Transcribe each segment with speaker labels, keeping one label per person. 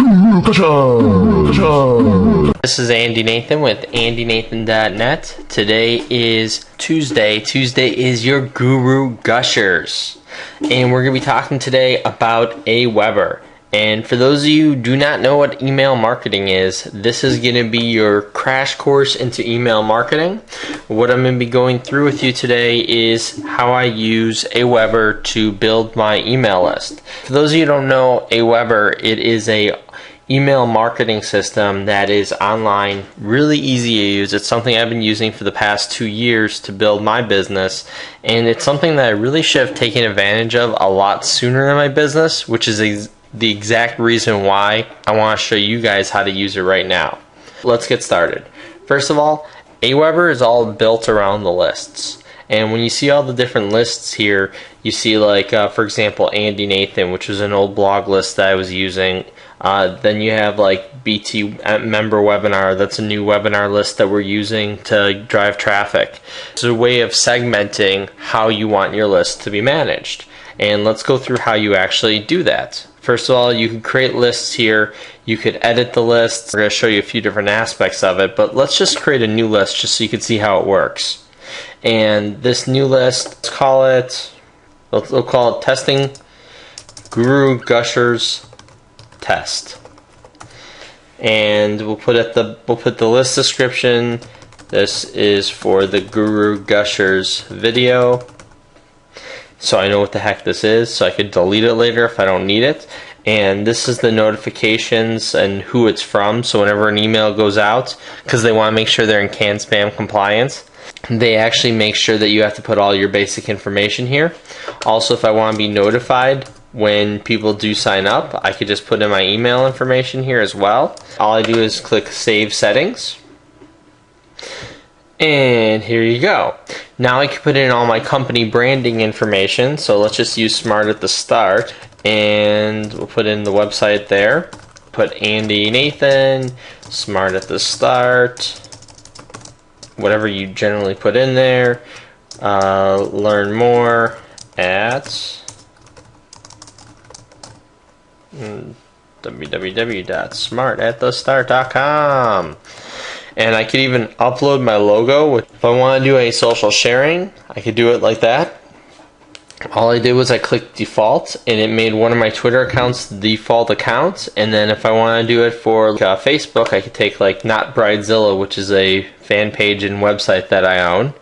Speaker 1: This is Andy Nathan with AndyNathan.net. Today is Tuesday. Tuesday is your guru Gushers. And we're going to be talking today about Aweber. And for those of you who do not know what email marketing is, this is going to be your crash course into email marketing. What I'm going to be going through with you today is how I use Aweber to build my email list. For those of you who don't know Aweber, it is a email marketing system that is online, really easy to use. It's something I've been using for the past 2 years to build my business, and it's something that I really should have taken advantage of a lot sooner in my business, which is the exact reason why I want to show you guys how to use it right now. Let's get started. First of all, Aweber is all built around the lists. And when you see all the different lists here, you see like, for example, Andy Nathan, which was an old blog list that I was using. Then you have like BT member webinar. That's a new webinar list that we're using to drive traffic. It's a way of segmenting how you want your list to be managed. And let's go through how you actually do that. First of all, you can create lists here. You could edit the lists. We're going to show you a few different aspects of it, but let's just create a new list just so you can see how it works. And this new list, we'll call it Testing Guru Gushers Test. And we'll put the list description. This is for the Guru Gushers video, so I know what the heck this is, so I could delete it later if I don't need it. And this is the notifications and who it's from, so whenever an email goes out, because they want to make sure they're in CAN spam compliance, they actually make sure that you have to put all your basic information here. Also, if I want to be notified when people do sign up, I could just put in my email information here as well. All I do is click Save Settings. And here you go. Now I can put in all my company branding information. So let's just use Smart at the start. And we'll put in the website there. Put Andy Nathan, Smart at the start. Whatever you generally put in there. Learn more at www.smartatthestart.com. And I could even upload my logo. If I want to do any social sharing, I could do it like that. All I did was I clicked default, and it made one of my Twitter accounts the default account. And then if I want to do it for Facebook, I could take like Not Bridezilla, which is a fan page and website that I own.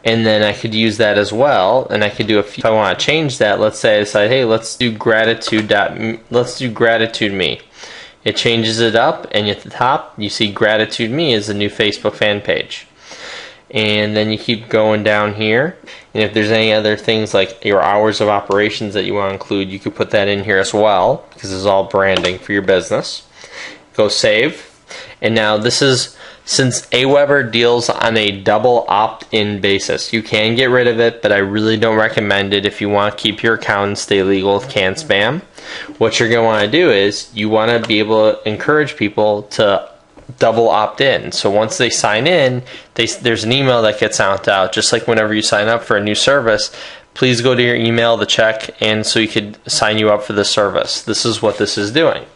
Speaker 1: And then I could use that as well. And I could do if I want to change that, let's say I decide, hey, let's do gratitude me. It changes it up, and at the top you see Gratitude Me is the new Facebook fan page. And then you keep going down here, and if there's any other things like your hours of operations that you want to include, you could put that in here as well, because it's all branding for your business. Go save. And now this is, since Aweber deals on a double opt-in basis, you can get rid of it, but I really don't recommend it if you want to keep your account and stay legal with CAN spam. What you're going to want to do is you want to be able to encourage people to double opt-in. So once they sign in, there's an email that gets sent out, just like whenever you sign up for a new service. Please go to your email to check, and so you could sign you up for the service. This is what this is doing.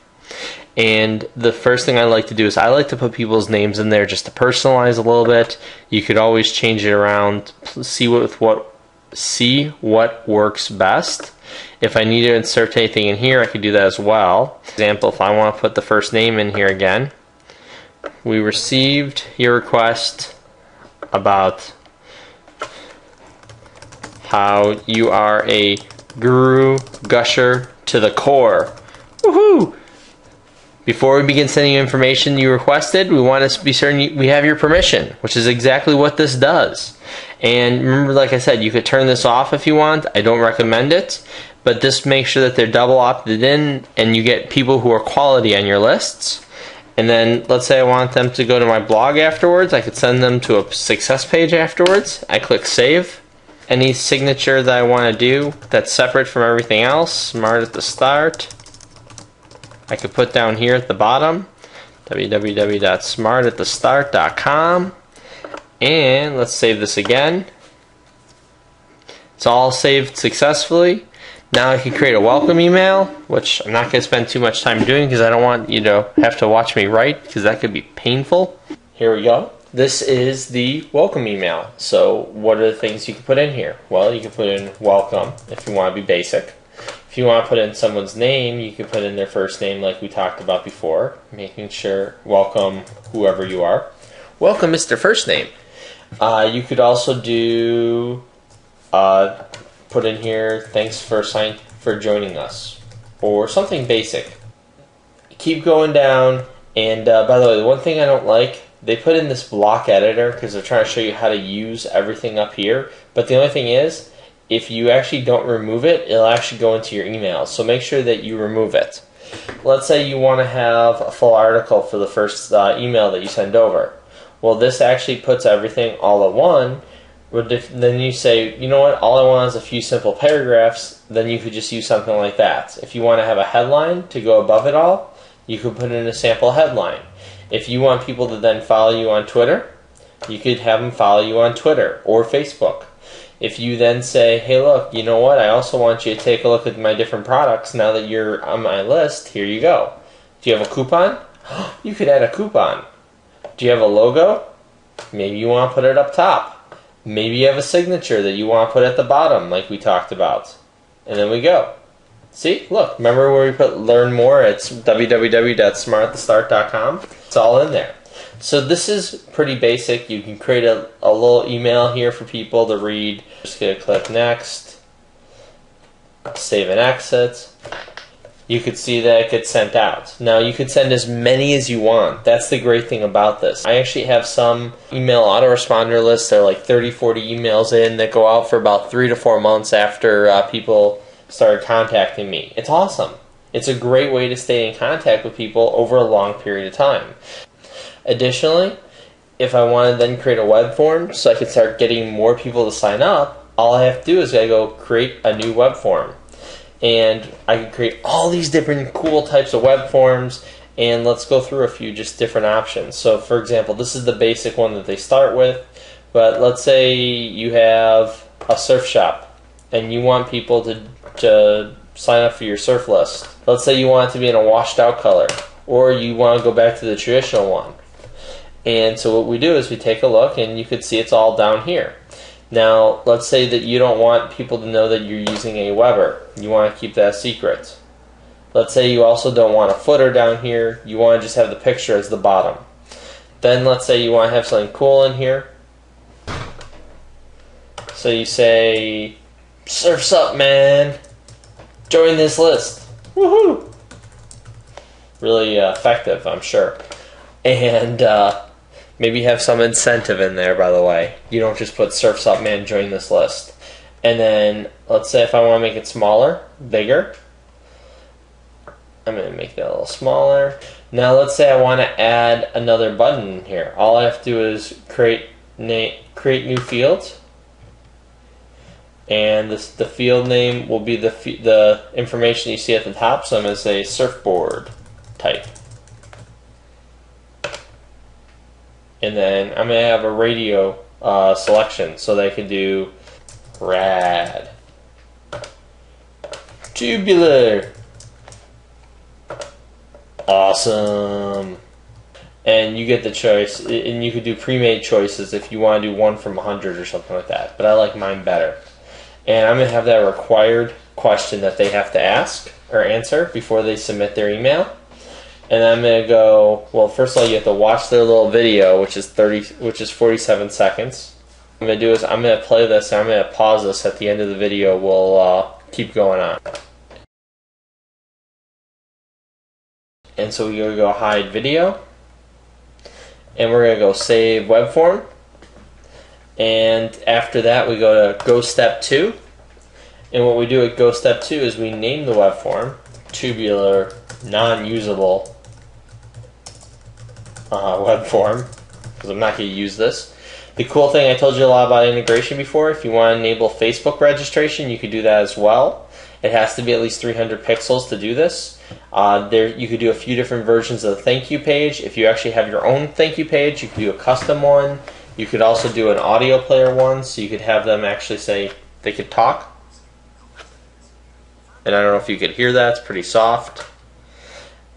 Speaker 1: And the first thing I like to do is I like to put people's names in there just to personalize a little bit. You could always change it around, see what works best. If I need to insert anything in here, I could do that as well. For example, if I want to put the first name in here again, we received your request about how you are a guru gusher to the core. Woohoo! Before we begin sending you information you requested, we want to be certain we have your permission, which is exactly what this does. And remember, like I said, you could turn this off if you want. I don't recommend it, but just make sure that they're double opted in and you get people who are quality on your lists. And then let's say I want them to go to my blog afterwards. I could send them to a success page afterwards. I click save. Any signature that I want to do that's separate from everything else, Smart at the start, I could put down here at the bottom, www.smartatthestart.com. And let's save this again. It's all saved successfully. Now I can create a welcome email, which I'm not going to spend too much time doing because I don't want you to have to watch me write because that could be painful. Here we go. This is the welcome email. So what are the things you can put in here? Well, you can put in welcome if you want to be basic. If you want to put in someone's name, you can put in their first name like we talked about before, making sure welcome whoever you are. Welcome is their first name. You could also do put in here, thanks for joining us, or something basic. Keep going down, and by the way, the one thing I don't like, they put in this block editor because they're trying to show you how to use everything up here, but the only thing is, if you actually don't remove it, it'll actually go into your email, so make sure that you remove it. Let's say you want to have a full article for the first email that you send over. Well, this actually puts everything all at one. Then you say, you know what, all I want is a few simple paragraphs, then you could just use something like that. If you want to have a headline to go above it all, you could put in a sample headline. If you want people to then follow you on Twitter, you could have them follow you on Twitter or Facebook. If you then say, hey look, you know what, I also want you to take a look at my different products now that you're on my list, here you go. Do you have a coupon? You could add a coupon. Do you have a logo? Maybe you want to put it up top. Maybe you have a signature that you want to put at the bottom, like we talked about. And then we go. See? Look, remember where we put learn more? It's www.smartatthestart.com. It's all in there. So this is pretty basic. You can create a little email here for people to read. Just going to click next. Save and exit. You could see that it gets sent out. Now you could send as many as you want. That's the great thing about this. I actually have some email autoresponder lists. They're like 30, 40 emails in that go out for about 3 to 4 months after people started contacting me. It's awesome. It's a great way to stay in contact with people over a long period of time. Additionally, if I want to then create a web form so I could start getting more people to sign up, all I have to do is I go create a new web form. And I can create all these different cool types of web forms, and let's go through a few just different options. So for example, this is the basic one that they start with, but let's say you have a surf shop and you want people to sign up for your surf list. Let's say you want it to be in a washed out color, or you want to go back to the traditional one. And so what we do is we take a look, and you can see it's all down here. Now, let's say that you don't want people to know that you're using Aweber. You want to keep that secret. Let's say you also don't want a footer down here. You want to just have the picture as the bottom. Then let's say you want to have something cool in here. So you say, surf's up, man. Join this list. Woohoo! Really effective, I'm sure. And maybe have some incentive in there, by the way. You don't just put surf's up, man, join this list. And then, let's say if I want to make it smaller, bigger, I'm going to make that a little smaller. Now let's say I want to add another button in here. All I have to do is create new fields. And the field name will be the information you see at the top. So I'm going to say surfboard type. And then I'm going to have a radio selection so they can do rad, tubular, awesome. And you get the choice, and you could do pre-made choices if you want to do 1 from 100 or something like that. But I like mine better. And I'm going to have that required question that they have to ask or answer before they submit their email. And I'm going to go, well, first of all, you have to watch their little video, which is 47 seconds. What I'm going to do is I'm going to play this, and I'm going to pause this at the end of the video. We'll keep going on. And so we're going to go hide video. And we're going to go save web form. And after that, we go to go step 2. And what we do at go step 2 is we name the web form tubular, non-usable web form, because I'm not going to use this. The cool thing, I told you a lot about integration before. If you want to enable Facebook registration, you could do that as well. It has to be at least 300 pixels to do this. You could do a few different versions of the thank you page. If you actually have your own thank you page, you could do a custom one. You could also do an audio player one, so you could have them actually say they could talk. And I don't know if you could hear that, it's pretty soft.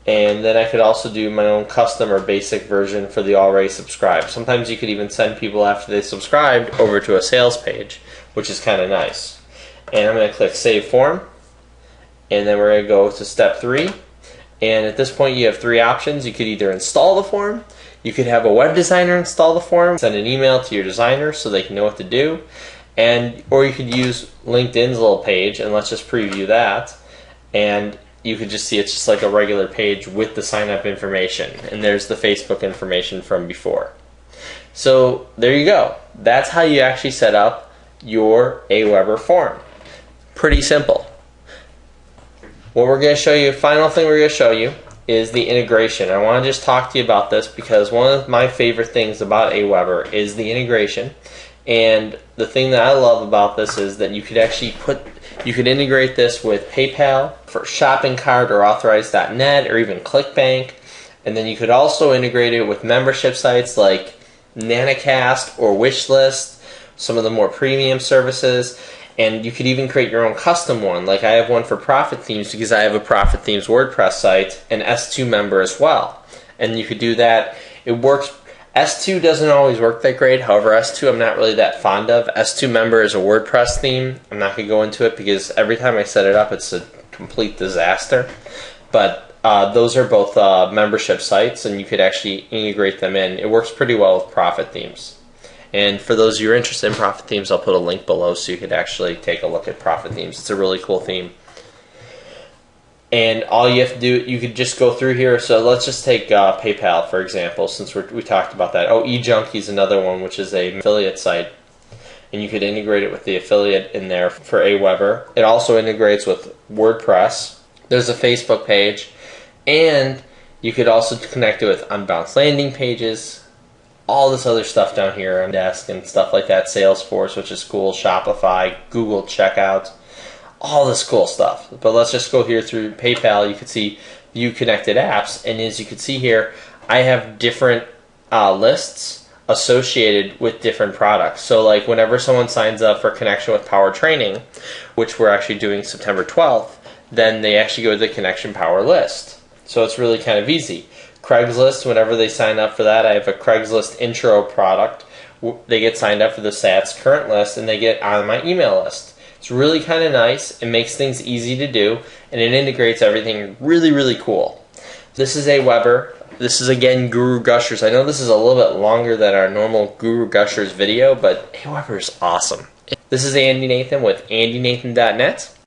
Speaker 1: And then I could also do my own custom or basic version for the already subscribed. Sometimes you could even send people after they subscribed over to a sales page, which is kind of nice. And I'm going to click Save Form. And then we're going to go to step 3. And at this point you have 3 options. You could either install the form, you could have a web designer install the form, send an email to your designer so they can know what to do, or you could use LinkedIn's little page, and let's just preview that. And you could just see it's just like a regular page with the sign up information, and there's the Facebook information from before. So there you go. That's how you actually set up your Aweber form. Pretty simple. What we're going to show you, final thing we're going to show you is the integration. I want to just talk to you about this because one of my favorite things about Aweber is the integration. And the thing that I love about this is that you could actually integrate this with PayPal, for shopping cart or authorize.net, or even ClickBank. And then you could also integrate it with membership sites like Nanacast or Wishlist, some of the more premium services. And you could even create your own custom one. Like I have one for Profit Themes because I have a Profit Themes WordPress site, and S2 member as well. And you could do that. It works. S2 doesn't always work that great. However, S2 I'm not really that fond of. S2 member is a WordPress theme. I'm not going to go into it because every time I set it up it's a complete disaster. But those are both membership sites, and you could actually integrate them in. It works pretty well with Profit Themes. And for those of you who are interested in Profit Themes, I'll put a link below so you could actually take a look at Profit Themes. It's a really cool theme. And all you have to do, you could just go through here. So let's just take PayPal, for example, since we talked about that. Oh, eJunkie is another one, which is an affiliate site. And you could integrate it with the affiliate in there for Aweber. It also integrates with WordPress. There's a Facebook page. And you could also connect it with Unbounce landing pages, all this other stuff down here on desk and stuff like that. Salesforce, which is cool. Shopify, Google Checkout, all this cool stuff. But let's just go here through PayPal. You can see View Connected Apps, and as you can see here, I have different lists associated with different products. So like whenever someone signs up for Connection with Power Training, which we're actually doing September 12th, then they actually go to the Connection Power list. So it's really kind of easy. Craigslist, whenever they sign up for that, I have a Craigslist intro product. They get signed up for the SATS current list, and they get on my email list. It's really kind of nice. It makes things easy to do, and it integrates everything really, really cool. This is Aweber. This is, again, Guru Gushers. I know this is a little bit longer than our normal Guru Gushers video, but Aweber is awesome. This is Andy Nathan with AndyNathan.net.